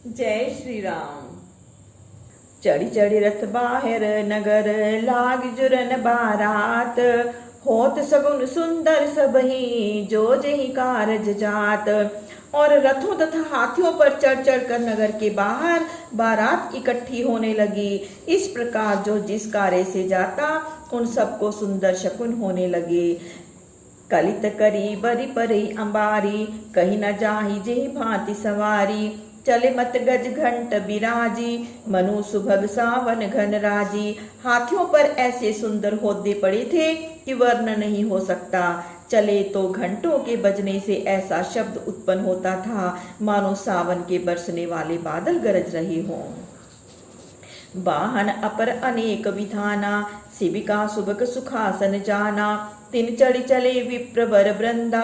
जय श्री राम। चढ़ी चढ़ी रथ बाहर नगर, लाग जुरन बारात। होत सगुन सुंदर सबही, जो जही कारज जात। और रथों तथा हाथियों पर चढ़ चढ़ कर नगर के बाहर बारात इकट्ठी होने लगी। इस प्रकार जो जिस कार्य से जाता उन सबको सुंदर शकुन होने लगे। कलित करी बरी परी अंबारी, कहीं न जाही जेहि भांति सवारी। चले मत गज घंट बिराजी, मनु सुभग सावन घन राजी। हाथियों पर ऐसे सुंदर होदे पड़े थे कि वर्ण नहीं हो सकता। चले तो घंटों के बजने से ऐसा शब्द उत्पन्न होता था मानो सावन के बरसने वाले बादल गरज रहे हों। वाहन अपर अनेक विधाना, शिविका सुबक सुखासन जाना। तिन चढ़ी चले विप्रवर वृंदा,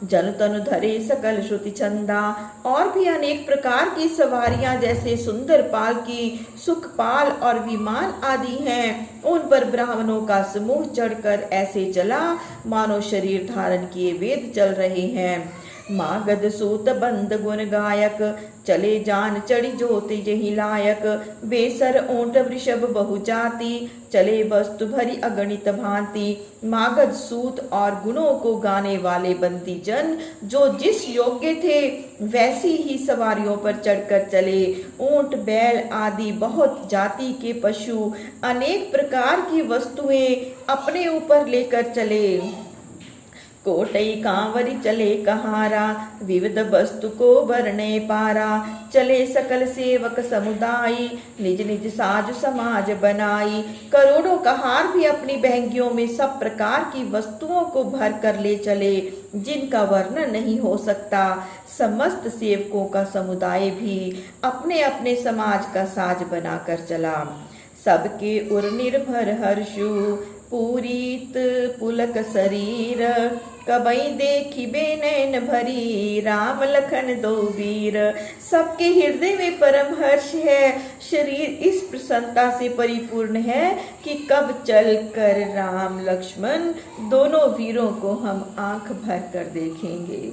जन तनु धरे सकल श्रुति छंदा। और भी अनेक प्रकार की सवारियां जैसे सुंदर पालकी, सुखपाल और विमान आदि हैं। उन पर ब्राह्मणों का समूह चढ़कर ऐसे चला मानो शरीर धारण किए वेद चल रहे हैं। मागध सूत बंद गुण गायक, चले जान चढ़ी ज्योति जही लायक। बेसर ऊंट वृषभ बहु जाति, चले वस्तु भरी अगणित भांति। मागध सूत और गुणों को गाने वाले बंदी जन जो जिस योग्य थे वैसी ही सवारियों पर चढ़कर चले। ऊंट बैल आदि बहुत जाति के पशु अनेक प्रकार की वस्तुएं अपने ऊपर लेकर चले। कोटई कांवरी चले कहारा, विविध वस्तु को भरने पारा। चले सकल सेवक समुदायी, निज निज साज समाज बनाई। करोड़ों कहार भी अपनी बहंगियों में सब प्रकार की वस्तुओं को भर कर ले चले, जिनका वर्णन नहीं हो सकता। समस्त सेवकों का समुदाय भी अपने अपने समाज का साज बनाकर चला। सबके उर निर्भर हर्षु, पूरीत पुलक शरीर। कबई देखी बेनैन भरी, राम लखन दो वीर। सबके हृदय में परम हर्ष है, शरीर इस प्रसन्नता से परिपूर्ण है कि कब चल कर राम लक्ष्मण दोनों वीरों को हम आंख भर कर देखेंगे।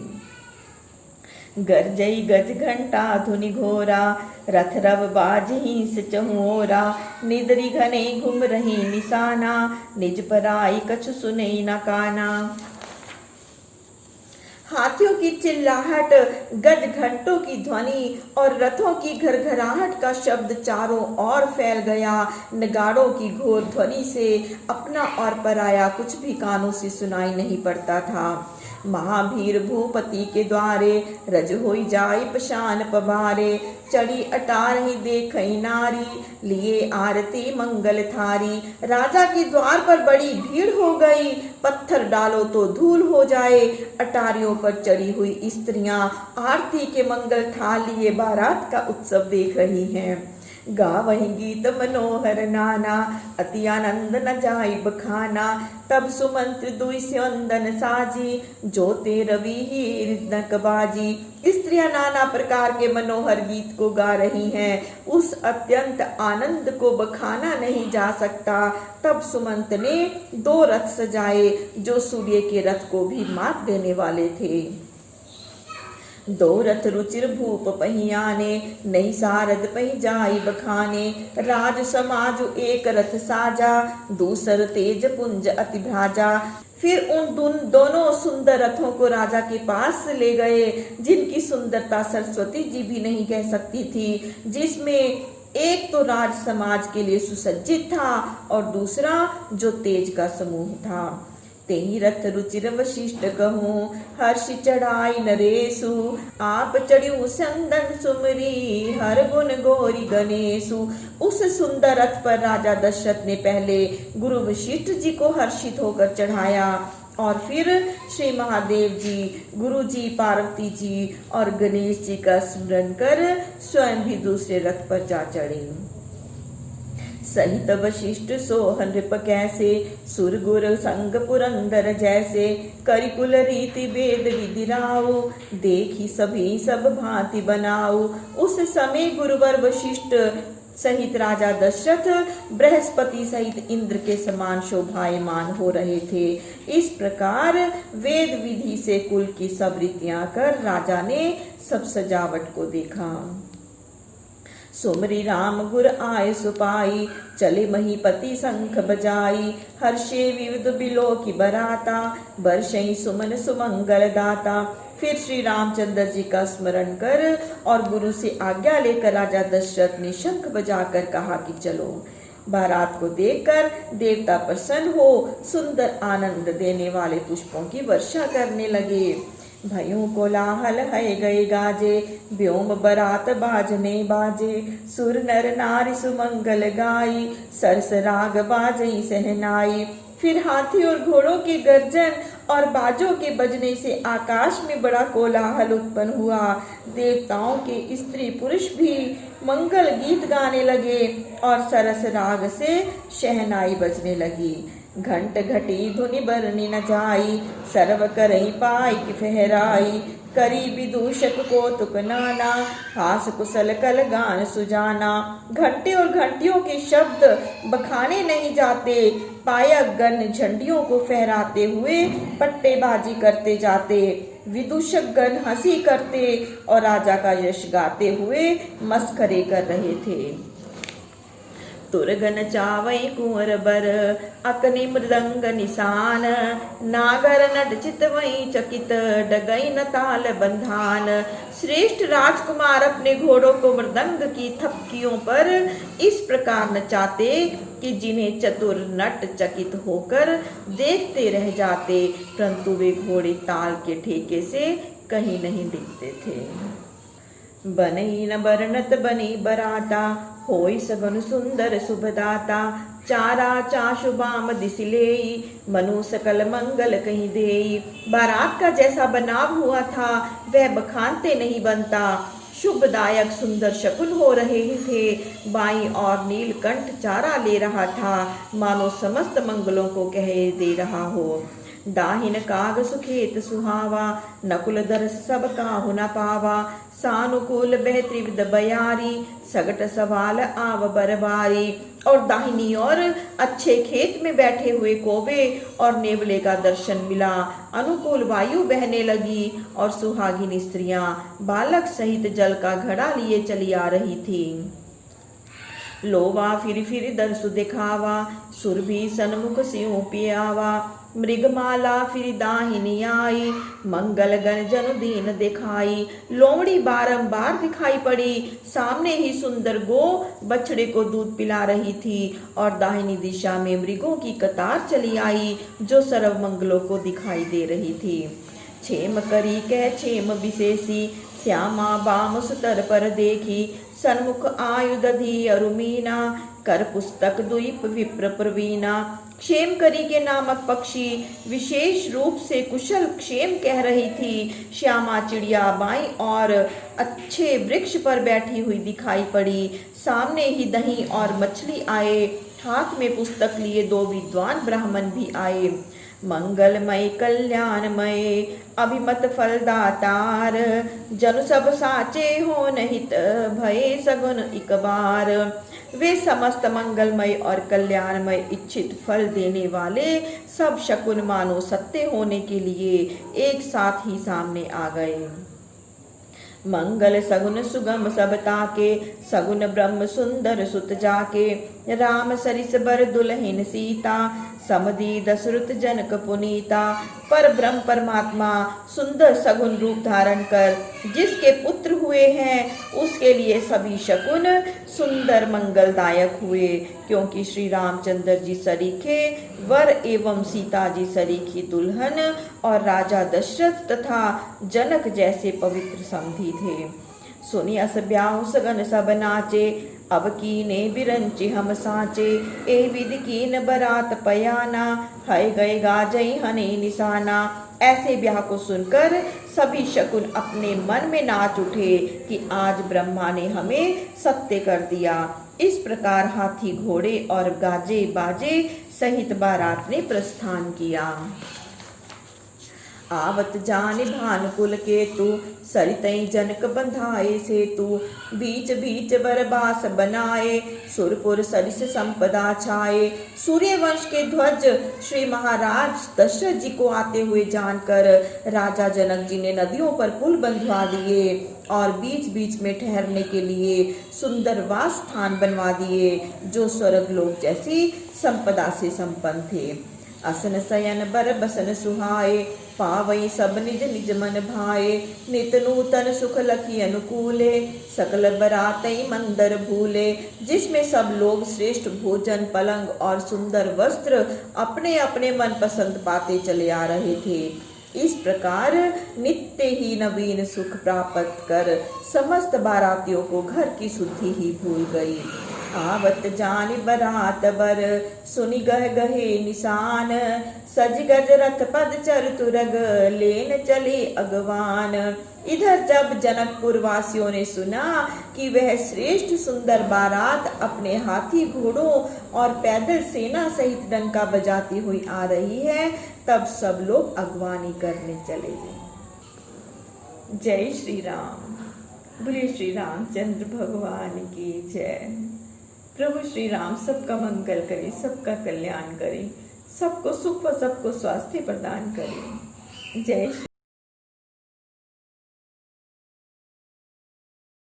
गरजई गज घंटा धुनि घोरा, रथ रव बाजही से चहुओरा। निदरी घने घूम रही निशाना, निज पराई कछु सुने न काना। हाथियों की चिल्लाहट, गज घंटों की ध्वनि और रथों की घरघराहट का शब्द चारों ओर फैल गया। नगाड़ों की घोर ध्वनि से अपना और पराया कुछ भी कानों से सुनाई नहीं पड़ता था। महावीर भूपति के द्वारे, रज होई जाय पशान पबारे। चढ़ी अटार ही देखई नारी, लिए आरती मंगल थारी। राजा के द्वार पर बड़ी भीड़ हो गई, पत्थर डालो तो धूल हो जाए। अटारियों पर चढ़ी हुई स्त्रियां आरती के मंगल थाल लिए बारात का उत्सव देख रही हैं। गावहि गीत मनोहर नाना, अति आनंद न जाई बखाना। तब सुमंत्र दुई स्यंदन साजी, जोते रवि ही हृदक बाजी। स्त्रियां नाना प्रकार के मनोहर गीत को गा रही हैं, उस अत्यंत आनंद को बखाना नहीं जा सकता। तब सुमंत ने दो रथ सजाए जो सूर्य के रथ को भी मात देने वाले थे। दो रथ रुचिर भूप पहियाने, नई सारद पही जाई बखाने। राज समाज एक रथ साजा, दूसर तेज पुंज अति भ्राजा। फिर उन दोनों सुंदर रथों को राजा के पास ले गए, जिनकी सुंदरता सरस्वती जी भी नहीं कह सकती थी। जिसमें एक तो राज समाज के लिए सुसज्जित था और दूसरा जो तेज का समूह था। तेहि रथ रुचिर वशिष्ठ कहूँ, हर्ष चढ़ाई नरेशु। आप चढ़ू संदन सुमरी, हर गुण गोरी गणेशु। उस सुंदर रथ पर राजा दशरथ ने पहले गुरु वशिष्ठ जी को हर्षित होकर चढ़ाया और फिर श्री महादेव जी, गुरु जी, पार्वती जी और गणेश जी का स्मरण कर स्वयं भी दूसरे रथ पर जा चढ़े। सहित वशिष्ठ सोहन नृप कैसे, सुरगुर संग पुरंदर जैसे। करिकुल रीति वेद विधि राऊ, देखी सभी सब भांति बनाऊ। उस समय गुरुवर वशिष्ठ सहित राजा दशरथ बृहस्पति सहित इंद्र के समान शोभायमान हो रहे थे। इस प्रकार वेद विधि से कुल की सब रीतियां कर राजा ने सब सजावट को देखा। सुमरी राम गुर आय सुपाई, चले महीपति शंख बजाई। हर्षे विविध बिलो की बराता, बरसई सुमन सुमंगल दाता। फिर श्री रामचंद्र जी का स्मरण कर और गुरु से आज्ञा लेकर राजा दशरथ ने शंख बजाकर कहा कि चलो। बारात को देखकर देवता प्रसन्न हो सुंदर आनंद देने वाले पुष्पों की वर्षा करने लगे। भयों कोलाहल है गए गाजे, व्योम बरात बाजने बाजे। सुर नर नारी सुमंगल गाई, सरस राग बाजई सहनाई। फिर हाथी और घोड़ों के गर्जन और बाजों के बजने से आकाश में बड़ा कोलाहल उत्पन्न हुआ। देवताओं के स्त्री पुरुष भी मंगल गीत गाने लगे और सरस राग से शहनाई बजने लगी। घंट घटी धुनि बरनी न जाई, सर्व करई पाई कि फहराई। करी विदूषक को तुक नाना, हास कुशल कल गान सुजाना। घंटे और घंटियों के शब्द बखाने नहीं जाते, पायक गण झंडियों को फहराते हुए पट्टेबाजी करते जाते। विदूषक गण हंसी करते और राजा का यश गाते हुए मस्करे कर रहे थे। तुरगन चावई कुंवर बर, अकनि मृदंग निशान। नागर नट चितवई चकित, डगई न ताल बंधान। श्रेष्ठ राजकुमार अपने घोड़ों को मृदंग की थपकियों पर इस प्रकार नचाते कि जिन्हें चतुर नट चकित होकर देखते रह जाते, परंतु वे घोड़े ताल के ठेके से कहीं नहीं दिखते थे। बनई न बरनत बनी बराता, होई सगुन सुंदर शुभदाता। चारा चाशु बाम दिसिलेई, मनु सकल मंगल कहीं देई। बारात का जैसा बनाव हुआ था वह बखानते नहीं बनता। शुभदायक सुंदर शकुन हो रहे थे। बाईं और नीलकंठ चारा ले रहा था, मानो समस्त मंगलों को कह दे रहा हो। दाहिन काग सुखेत सुहावा, नकुल दरस सब काहु न पावा। सानुकूल बह त्रिविध बयारी, सगट सवाल आव बरबारी। और दाहिनी ओर अच्छे खेत में बैठे हुए कौवे और नेवले का दर्शन मिला। अनुकूल वायु बहने लगी और सुहागिन स्त्रियां बालक सहित जल का घड़ा लिए चली आ रही थी। लोवा फिर दरसु दिखावा, सुरभि सन्मुख सिंह पियावा। मृगमाला फिर दाहिनी आई, मंगल गण जनु दीन दिखाई। लोमड़ी बारंबार दिखाई पड़ी, सामने ही सुंदर गो बछड़े को दूध पिला रही थी और दाहिनी दिशा में मृगों की कतार चली आई जो सर्व मंगलों को दिखाई दे रही थी। छेम करी कह छेम विशेषी, श्यामा बाम सुतर पर देखी। सन्मुख आयुध धी अरुमीना, कर पुस्तक द्वीप विप्र प्रवीणा। क्षेम करी के नामक पक्षी विशेष रूप से कुशल क्षेम कह रही थी। श्यामा चिड़िया बाईं और अच्छे वृक्ष पर बैठी हुई दिखाई पड़ी। सामने ही दही और मछली आए, हाथ में पुस्तक लिए दो विद्वान ब्राह्मण भी आए। मंगलमय कल्याणमय अभिमत फलदातार, जनु सब साचे हो नहित भय सगुन एक बार। वे समस्त मंगलमय और कल्याणमय इच्छित फल देने वाले सब शकुन मानो सत्य होने के लिए एक साथ ही सामने आ गए। मंगल सगुन सुगम सब ताके, सगुन ब्रह्म सुंदर सुत जाके। राम सरिस बर दुल्हन सीता, समधी दशरथ जनक पुनीता। पर ब्रह्म परमात्मा सुंदर सगुन रूप धारण कर जिसके पुत्र हुए हैं उसके लिए सभी शकुन सुंदर मंगलदायक हुए, क्योंकि श्री रामचंद्र जी सरीखे वर एवं सीता जी सरीखी दुल्हन और राजा दशरथ तथा जनक जैसे पवित्र समधी थे। सुनी अस ब्याह सगन सब नाचे, अब कीने बिरंची हम साचे। ए विधि कीन बरात पयाना, है गए गाजई हने निशाना। ऐसे ब्याह को सुनकर सभी शकुन अपने मन में नाच उठे कि आज ब्रह्मा ने हमें सत्य कर दिया। इस प्रकार हाथी घोड़े और गाजे बाजे सहित बारात ने प्रस्थान किया। आवत जान भानुकुल के तू सरितई जनक बंधाए से तू बीच बीच बरबास बनाए सुरपुर सरिस संपदा छाए। सूर्यवंश के ध्वज श्री महाराज दशरथ जी को आते हुए जानकर राजा जनक जी ने नदियों पर पुल बंधवा दिए और बीच बीच में ठहरने के लिए सुंदर वास स्थान बनवा दिए जो स्वर्गलोक जैसी संपदा से संपन्न थे। असन शयन बर बसन सुहाए पावई सब निज निज मन भाए नित नूतन सुख लखी अनुकूले सकल बरातई मंदर भूले। जिसमें सब लोग श्रेष्ठ भोजन पलंग और सुंदर वस्त्र अपने अपने मन पसंद पाते चले आ रहे थे। इस प्रकार नित्य ही नवीन सुख प्राप्त कर समस्त बारातियों को घर की शुद्धि ही भूल गई। आवत जान बरात बर सुनि गह गहे निशान सज गज रथ पद चर तुरग लेन चले अगवान। इधर जब जनकपुर वासियों ने सुना कि वह श्रेष्ठ सुंदर बारात अपने हाथी घोड़ों और पैदल सेना सहित डंका बजाती हुई आ रही है तब सब लोग अगवानी करने चले गए। जय श्री राम। बोलिए श्री रामचंद्र भगवान की जय। प्रभु श्री राम सबका मंगल करे, सबका कल्याण करे, सबको सुख व सबको स्वास्थ्य प्रदान करे। जय श्री